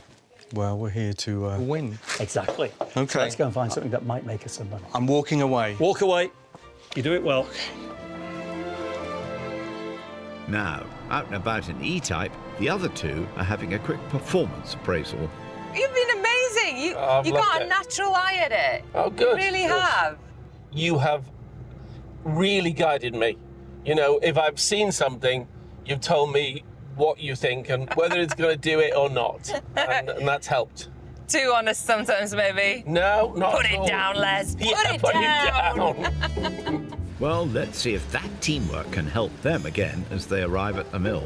Well, we're here to win. Exactly. Okay. So let's go and find something that might make us some money. I'm walking away. Walk away. You do it well. Now, out and about in E-Type, the other two are having a quick performance appraisal. You've been amazing. You got a natural eye at it. Oh, good. You really have. You have really guided me. You know, if I've seen something, you've told me what you think and whether it's going to do it or not. And that's helped. Too honest sometimes, maybe. No, not Put at it all. down, Les. Yeah, Put it it down. Well, let's see if that teamwork can help them again as they arrive at the mill.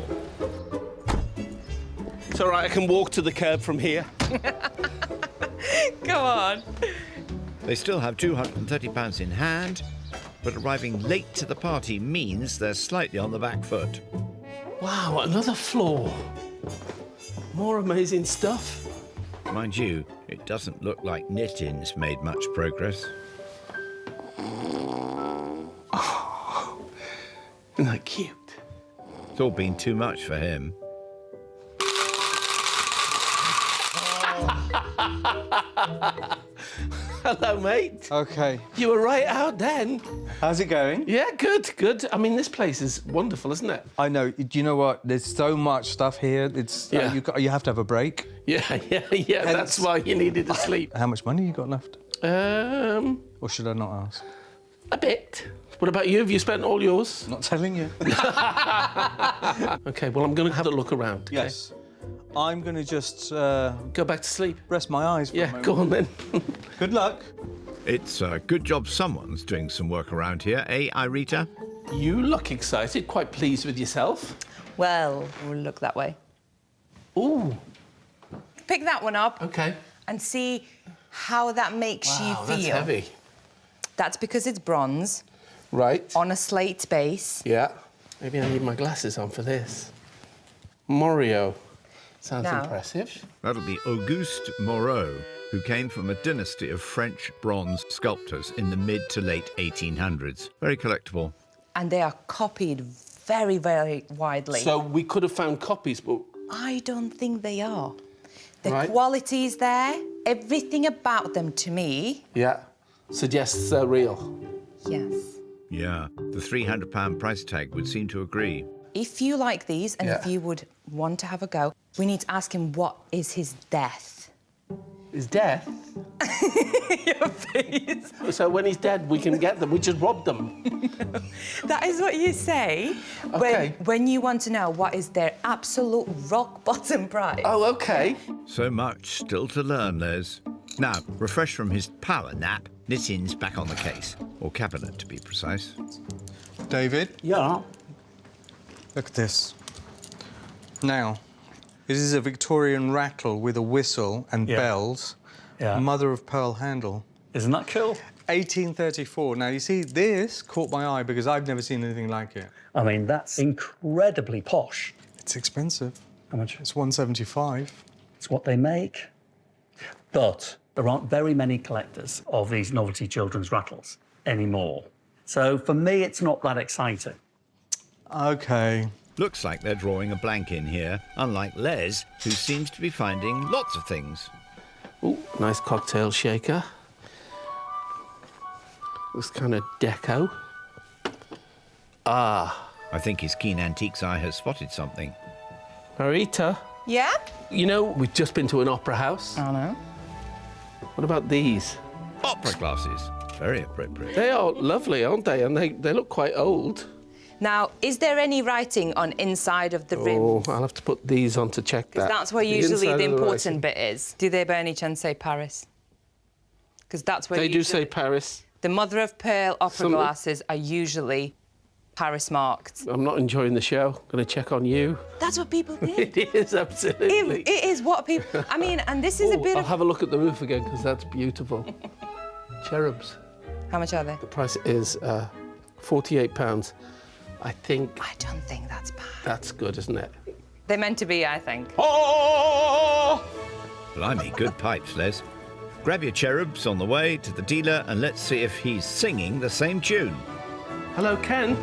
It's all right, I can walk to the curb from here. Come on. They still have £230 in hand, but arriving late to the party means they're slightly on the back foot. Wow, another floor. More amazing stuff. Mind you, it doesn't look like Nitin's made much progress. Oh, isn't that cute? It's all been too much for him. Hello, mate. Okay. You were right out then. How's it going? Yeah, good, good. I mean, this place is wonderful, isn't it? I know. Do you know what? There's so much stuff here. It's Yeah. you have to have a break. Yeah. That's why you needed to sleep. How much money you got left? Or should I not ask? A bit. What about you? Have you spent all yours? Not telling you. Okay, well, I'm going to have a look around. Okay? Yes. I'm going to just go back to sleep. Rest my eyes. For a moment. Go on then. Good luck. It's a good job someone's doing some work around here, eh, Irita? You look excited, quite pleased with yourself. Well, we'll look that way. Ooh. Pick that one up. Okay. And see how that makes you feel. That's heavy. That's because it's bronze. Right. On a slate base. Yeah. Maybe I need my glasses on for this. Morio. Sounds impressive. That'll be Auguste Moreau, who came from a dynasty of French bronze sculptors in the mid to late 1800s. Very collectible. And they are copied very, very widely. So we could have found copies, but... I don't think they are. The Right. quality is there. Everything about them, to me... Yeah. Suggests they're real. Yes. Yeah, the £300 price tag would seem to agree. If you like these and if you would want to have a go, we need to ask him what is his death. His death? Your face. So when he's dead, we can get them. We just rob them. That is what you say when you want to know what is their absolute rock bottom price. Oh, OK. So much still to learn, Les. Now, refreshed from his power nap, Nitin's back on the case. Or cabinet, to be precise. David? Yeah? Look at this. Now, this is a Victorian rattle with a whistle and bells. Yeah. Mother of pearl handle. Isn't that cool? 1834. Now, you see, this caught my eye because I've never seen anything like it. I mean, that's incredibly posh. It's expensive. How much? It's $175. It's what they make. But there aren't very many collectors of these novelty children's rattles anymore. So for me, it's not that exciting. OK. Looks like they're drawing a blank in here, unlike Les, who seems to be finding lots of things. Ooh, nice cocktail shaker. Looks kind of deco. Ah. I think his keen antiques eye has spotted something. Marita, Yeah? you know, we've just been to an opera house. I know. What about these? Opera glasses. Very appropriate. They are lovely, aren't they? And they look quite old. Now, is there any writing on inside of the rim? Oh, I'll have to put these on to check that. That's where The usually inside the of the important writing. bit is. Do they by any chance say Paris? Because that's where They do usually- say Paris. The mother of pearl opera Some- glasses are usually Paris marked. I'm not enjoying the show. Going to check on you. That's what people think. It is, absolutely. It is what people... I mean, and this is a bit I'll of... have a look at the roof again, because that's beautiful. Cherubs. How much are they? The price is £48. I think... I don't think that's bad. That's good, isn't it? They're meant to be, I think. Oh! Blimey, good pipes, Les. Grab your cherubs on the way to the dealer and let's see if he's singing the same tune. Hello, Ken.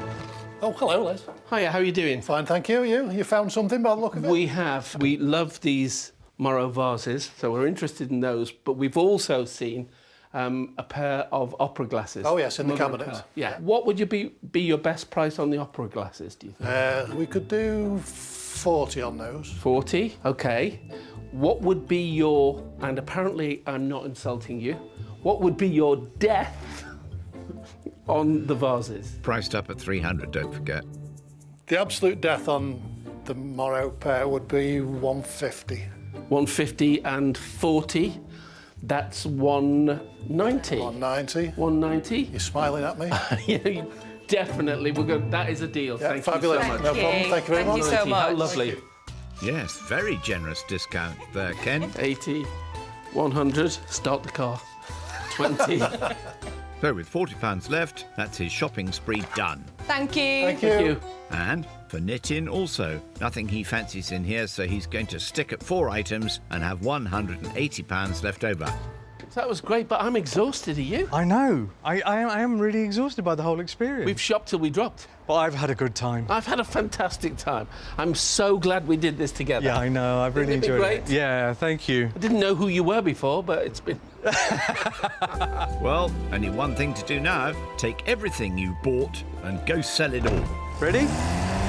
Oh, hello, Les. Hiya, how are you doing? Fine, thank you. You found something by the look of it? We have. We love these Morrow vases, so we're interested in those, but we've also seen a pair of opera glasses. Oh, yes, in the Mother of cabinet. pearl. Yeah. What would you be your best price on the opera glasses, do you think? We could do 40 on those. 40? OK. What would be your, and apparently I'm not insulting you, what would be your death on the vases? Priced up at 300, don't forget. The absolute death on the Morrow pair would be 150. 150 and 40. That's 190. 190. 190. You're smiling at me? Yeah, definitely. We're good. That is a deal. Yeah, Thank fabulous. you so much. No problem. Thank you very much. Thank you so much. How lovely. Yes, very generous discount there, Ken. 80, 100. Start the car. 20. So with £40 left, that's his shopping spree done. Thank you. Thank you. Thank you. And for Nitin also. Nothing he fancies in here, so he's going to stick at 4 items and have £180 left over. So that was great, but I'm exhausted. Are you? I know. I am really exhausted by the whole experience. We've shopped till we dropped. But I've had a good time. I've had a fantastic time. I'm so glad we did this together. Yeah, I know. I've really Isn't it enjoyed great? it. Yeah, thank you. I didn't know who you were before, but it's been... Well, only one thing to do now. Take everything you bought and go sell it all. Ready?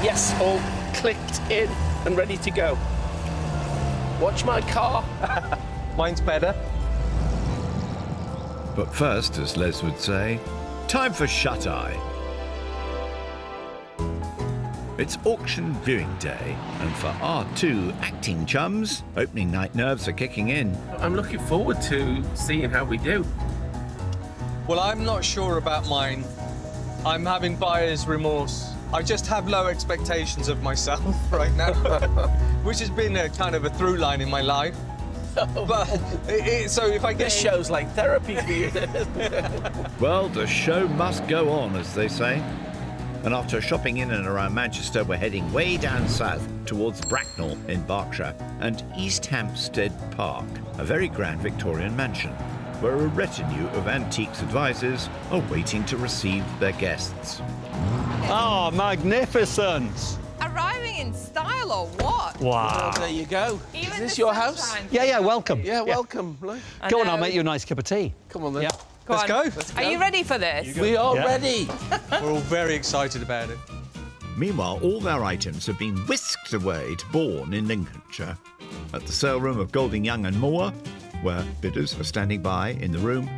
Yes, all clicked in and ready to go. Watch my car. Mine's better. But first, as Les would say, time for shut-eye. It's auction viewing day, and for our 2 acting chums, opening night nerves are kicking in. I'm looking forward to seeing how we do. Well, I'm not sure about mine. I'm having buyer's remorse. I just have low expectations of myself right now, which has been a kind of a through line in my life. But so if I get This show's like therapy for you. Well, the show must go on, as they say. And after shopping in and around Manchester, we're heading way down south towards Bracknell in Berkshire and East Hampstead Park, a very grand Victorian mansion, where a retinue of antiques advisors are waiting to receive their guests. Oh, magnificent! Arriving in style or what? Wow. There you go. Even Is this the your house? sunshine. Yeah, welcome. Yeah, welcome. Look. Go on, know. I'll make you a nice cup of tea. Come on then. Yeah. Go Let's on. go. Are you ready for this? We are Yeah. ready. We're all very excited about it. Meanwhile, all their items have been whisked away to Bourne in Lincolnshire. At the sale room of Golding Young and Moore, where bidders are standing by in the room,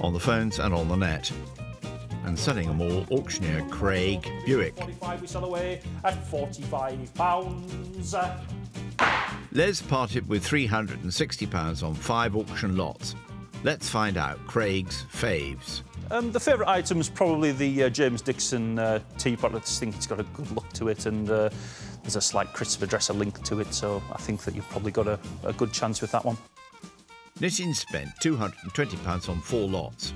on the phones and on the net. And selling them all, auctioneer Craig Buick. 45 we sell away at £45. Les parted with £360 on 5 auction lots. Let's find out Craig's faves. The favourite item is probably the James Dixon teapot. I just think it's got a good look to it, and there's a slight Christopher Dresser link to it, so I think that you've probably got a good chance with that one. Nitin spent £220 on 4 lots.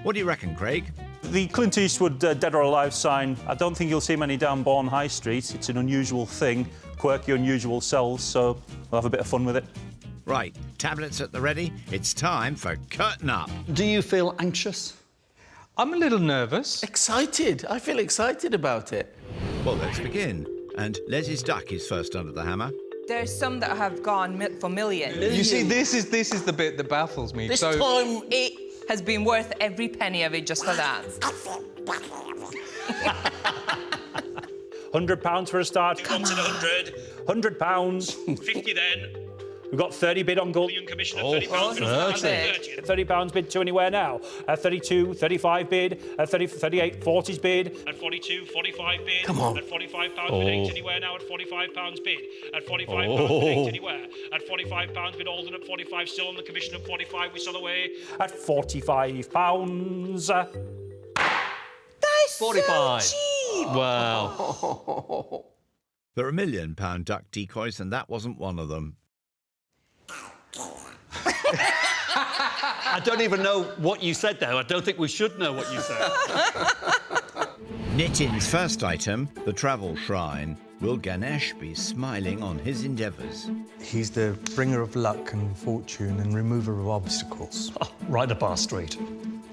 What do you reckon, Craig? The Clint Eastwood Dead or Alive sign, I don't think you'll see many down Bourne High Street. It's an unusual thing, quirky, unusual sells, so we'll have a bit of fun with it. Right, tablets at the ready. It's time for Curtain Up. Do you feel anxious? I'm a little nervous. Excited. I feel excited about it. Well, let's begin. And Les's duck is first under the hammer. There's some that have gone for millions. You see, this is the bit that baffles me. This time it has been worth every penny of it just for that. £100 for a start. Come Comes at 100. £100. 50 then. We've got 30 bid on Gold. Commission at £30. £30 bid to anywhere now. At 32, 35 bid. At 30, 38, 40's bid. At 42, 45 bid. Come on. At £45 bid 8 anywhere now. At £45 bid. At £45 bid 8 anywhere. At £45 bid Alden at 45. Still on the commission at 45. We sell away at £45. That's 45. so cheap. Wow. There are £1 million duck decoys, and that wasn't one of them. I don't even know what you said there. I don't think we should know what you said. Nitin's first item, the travel shrine. Will Ganesh be smiling on his endeavours? He's the bringer of luck and fortune and remover of obstacles. Oh, right up our street.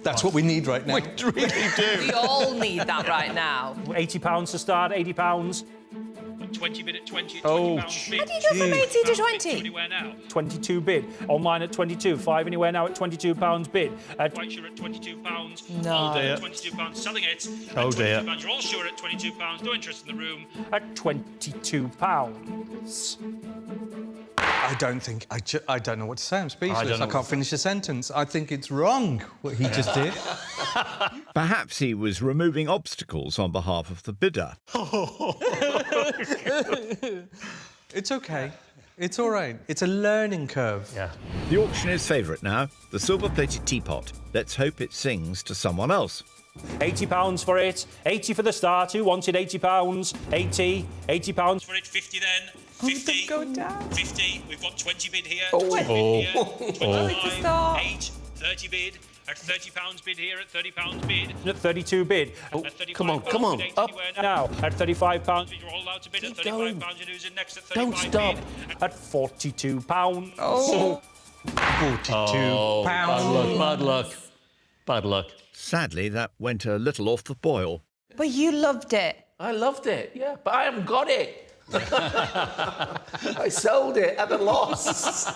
That's what we need right now. We really do. We all need that right now. £80 to start, £80. 20 bid at 20, Oh, £20 bid. how do you go from 80 to 20? Anywhere now. 22 bid. Online at 22. 5 anywhere now at £22 bid. At quite sure at £22. No. All Oh, dear. £22 selling it. Oh, at dear. £22. You're all sure at £22. No interest in the room. At £22. I don't know what to say. I'm speechless. I can't finish a sentence. I think it's wrong what he just did. Perhaps he was removing obstacles on behalf of the bidder. It's okay. It's all right. It's a learning curve. Yeah. The auctioneer's favourite now, the silver-plated teapot. Let's hope it sings to someone else. £80 for it. 80 for the start. Who wanted £80? 80. £80 for it. 50 then. 50. Go down. 50. We've got 20 bid here. Oh. 20 bid here. 25. to start. 8. 30 bid. At £30 bid here. At £30 bid. At 32 bid. At 35 come on, come on, bid, up. now. At £35 bid. You're all allowed to bid. Keep at going. £35 and who's in next at 35 Don't stop. bid. At £42. Oh. Oh, bad luck, bad luck. Bad luck. Sadly, that went a little off the boil. But you loved it. I loved it, yeah, but I haven't got it. I sold it at a loss.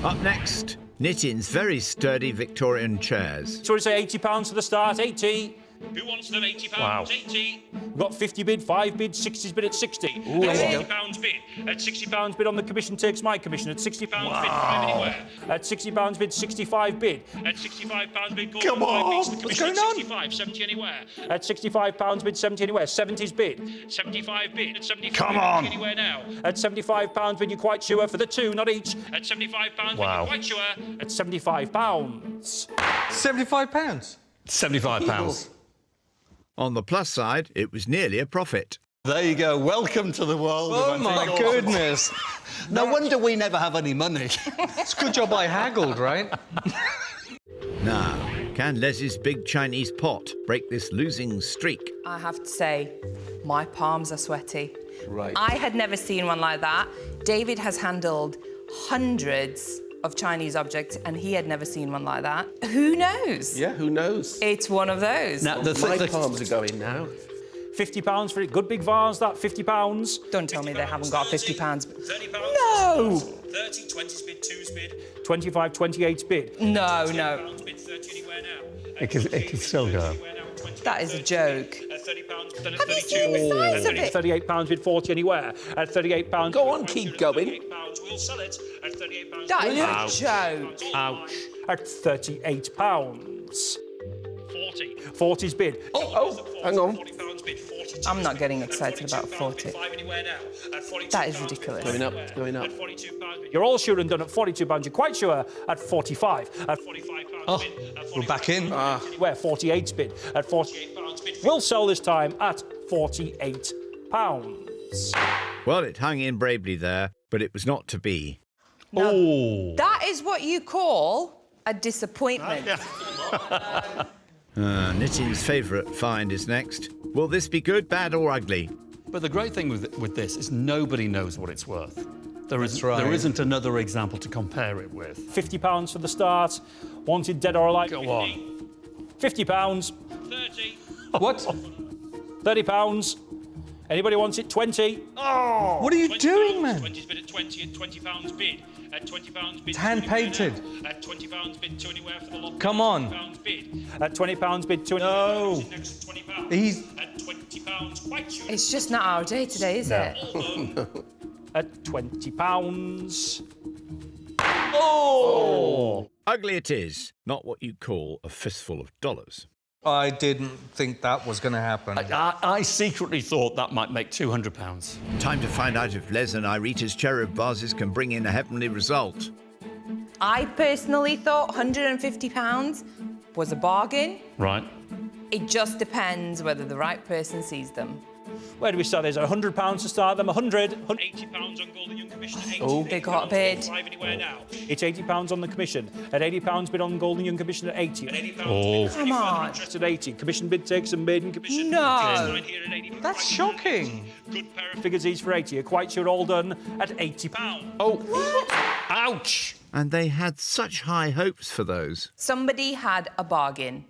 Up next, Nitin's very sturdy Victorian chairs. So we say £80 for the start. 80. Who wants them? £80. Wow. 80. We've got 50 bid, 5 bid, 60's bid at 60. Ooh. At £60 bid. At £60 bid on the commission takes my commission. At £60 bid, 5 anywhere. At £60 bid, 65 bid. At £65 bid, Come on. The What's commission going on? at 65, 70 anywhere. At £65 bid, 70 anywhere. 70's bid. 75 bid. At 75 Come bid, on. anywhere now. At £75 bid, you're quite sure for the 2, not each. At £75 bid, Wow. you're quite sure. At £75. £75? £75. On the plus side, it was nearly a profit. There you go. Welcome to the world. Oh, of my antique goodness. No wonder we never have any money. It's a good job I haggled, right? Now, can Les's big Chinese pot break this losing streak? I have to say, my palms are sweaty. Right. I had never seen one like that. David has handled hundreds of Chinese objects, and he had never seen one like that. Who knows? Yeah, who knows? It's one of those. Now, My palms are going now. £50 for it. Good big vase, that. £50. Don't tell me they haven't got £50. £30. No! 30, 20's bid, 2's bid. 25, 28's bid. No, no. £30 bid, 30 anywhere now. It can still go. That is a joke. £30, then at Have you 32 seen the bid. size At of it? £38 bid 40 anywhere. At £38. Go on, keep going. £38, we'll sell it at £38. That is Ouch. a joke. Ouch. At £38. 40. 40's bid. Hang on. I'm not getting excited about 40. That is ridiculous. Going up, going up. You're all sure and done at £42. You're quite sure at 45. At £45 Oh, bid. At we're back in. Where 48's bid. At £48 bid. We'll sell this time at £48. Well, it hung in bravely there, but it was not to be. Now, that is what you call a disappointment. Nitin's favourite find is next. Will this be good, bad or ugly? But the great thing with this is nobody knows what it's worth. There right. isn't another example to compare it with. £50 for the start. Wanted dead or alive. Go on. £50. 30. What? £30. Anybody wants it? 20. Oh! What are you doing, man? 20's bid at 20 at £20 bid. At £20 bid. It's hand-painted. At £20 bid to anywhere for the lot. Come on. £20 bid. At £20 bid to No. £20. He's... At £20, quite sure. It's just not our day today, is it? At £20. Oh! Ugly it is. Not what you call a fistful of dollars. I didn't think that was going to happen. I secretly thought that might make £200. Time to find out if Les and Irita's cherub vases can bring in a heavenly result. I personally thought £150 was a bargain. Right. It just depends whether the right person sees them. Where do we start? There's £100 to start them. £180 on Gold and Young Commission. At 80. Oh, they got a bid. Anywhere now. It's £80 on the commission. At £80 bid on Gold and Young Commission at 80. At £80. Oh. Come on. Interest at 80. Commission bid takes and maiden commission. No. That's shocking. Good pair of figures these for 80. You're quite sure all done at £80. Oh. Ouch. And they had such high hopes for those. Somebody had a bargain.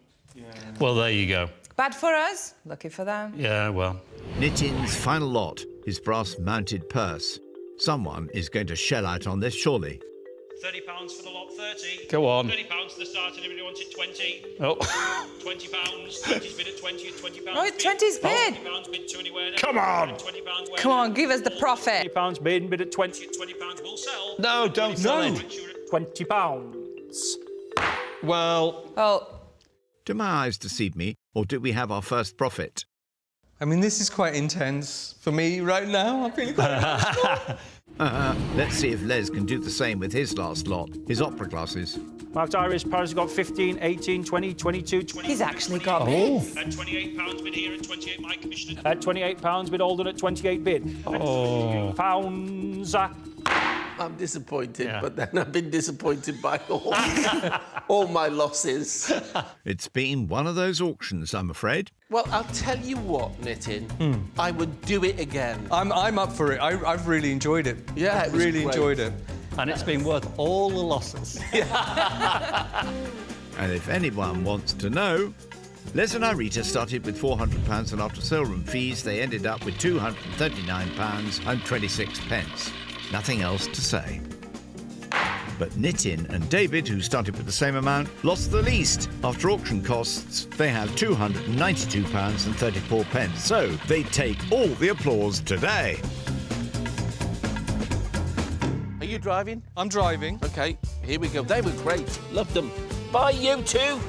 Well, there you go. Bad for us, lucky for them. Yeah, well. Nitin's final lot, his brass-mounted purse. Someone is going to shell out on this, surely. £30 for the lot, 30. Go on. £30 for the start, anybody wants it, 20. Oh. £20. 20's bid at 20 at £20. Oh, it's 20's bid. £20 bid to anywhere now. Come on. £20 where Come on, give us the profit. £20 bid at 20 at £20. We'll sell. No, don't sell it. £20. Well... Oh. Do my eyes deceive me, or do we have our first profit? I mean, this is quite intense for me right now. I'm feeling quite Let's see if Les can do the same with his last lot, his opera glasses. Marked Iris, Paris has got 15, 18, 20, 22, 20. He's actually got bids. At £28 bid here, at 28 my commission. At £28 bid Alden at 28 bid. Oh. Pounds. I'm disappointed, but then I've been disappointed by all my losses. It's been one of those auctions, I'm afraid. Well, I'll tell you what, Nitin. I would do it again. I'm up for it. I've really enjoyed it. Yeah, I've really enjoyed it. And it's been worth all the losses. And if anyone wants to know, Les and Irita started with £400 and after sale room fees, they ended up with £239 and 26 pence. Nothing else to say. But Nitin and David, who started with the same amount, lost the least. After auction costs, they have £292 and 34 pence. So they take all the applause today. Are you driving? I'm driving. OK, here we go. They were great. Loved them. Bye, you two.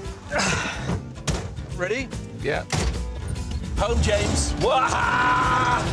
Ready? Yeah. Home, James. Wah!